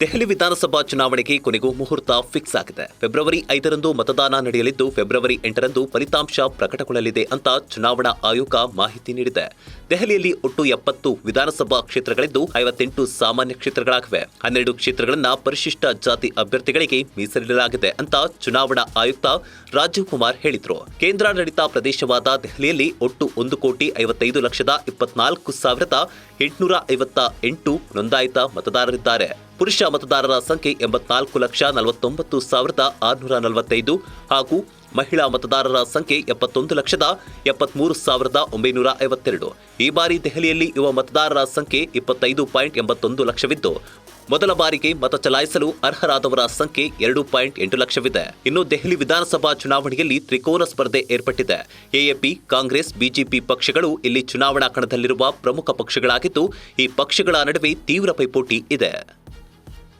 ದೆಹಲಿ ವಿಧಾನಸಭಾ ಚುನಾವಣೆಗೆ ಕೊನೆಗೂ ಮುಹೂರ್ತ ಫಿಕ್ಸ್ ಆಗಿದೆ. ಫೆಬ್ರವರಿ 5ರಂದು ಮತದಾನ ನಡೆಯಲಿದ್ದು ಫೆಬ್ರವರಿ 8ರಂದು ಫಲಿತಾಂಶ ಪ್ರಕಟಗೊಳ್ಳಲಿದೆ ಅಂತ ಚುನಾವಣಾ ಆಯೋಗ ಮಾಹಿತಿ ನೀಡಿದೆ. ದೆಹಲಿಯಲ್ಲಿ ಒಟ್ಟು 70 ವಿಧಾನಸಭಾ ಕ್ಷೇತ್ರಗಳಿದ್ದು 58 ಸಾಮಾನ್ಯ ಕ್ಷೇತ್ರಗಳಾಗಿವೆ. 12 ಕ್ಷೇತ್ರಗಳನ್ನ ಪರಿಶಿಷ್ಟ ಜಾತಿ ಅಭ್ಯರ್ಥಿಗಳಿಗೆ ಮೀಸಲಿಡಲಾಗಿದೆ ಅಂತ ಚುನಾವಣಾ ಆಯುಕ್ತ ರಾಜೀವ್ ಕುಮಾರ್ ಹೇಳಿದರು. ಕೇಂದ್ರಾಡಳಿತ ಪ್ರದೇಶವಾದ ದೆಹಲಿಯಲ್ಲಿ ಒಟ್ಟು 1,54,24,858 ನೋಂದಾಯಿತ ಮತದಾರರಿದ್ದಾರೆ. ಪುರುಷ ಮತದಾರರ ಸಂಖ್ಯೆ 84,49,645 ಹಾಗೂ ಮಹಿಳಾ ಮತದಾರರ ಸಂಖ್ಯೆ 71,73,952. ಈ ಬಾರಿ ದೆಹಲಿಯಲ್ಲಿ ಯುವ ಮತದಾರರ ಸಂಖ್ಯೆ 25.81 ಲಕ್ಷವಿದ್ದು ಮೊದಲ ಬಾರಿಗೆ ಮತ ಚಲಾಯಿಸಲು ಅರ್ಹರಾದವರ ಸಂಖ್ಯೆ 2.8 ಲಕ್ಷವಿದೆ. ಇನ್ನು ದೆಹಲಿ ವಿಧಾನಸಭಾ ಚುನಾವಣೆಯಲ್ಲಿ ತ್ರಿಕೋನ ಸ್ಪರ್ಧೆ ಏರ್ಪಟ್ಟಿದೆ. ಎಎಪಿ, ಕಾಂಗ್ರೆಸ್, ಬಿಜೆಪಿ ಪಕ್ಷಗಳು ಇಲ್ಲಿ ಚುನಾವಣಾ ಕಣದಲ್ಲಿರುವ ಪ್ರಮುಖ ಪಕ್ಷಗಳಾಗಿದ್ದು ಈ ಪಕ್ಷಗಳ ನಡುವೆ ತೀವ್ರ ಪೈಪೋಟಿ ಇದೆ.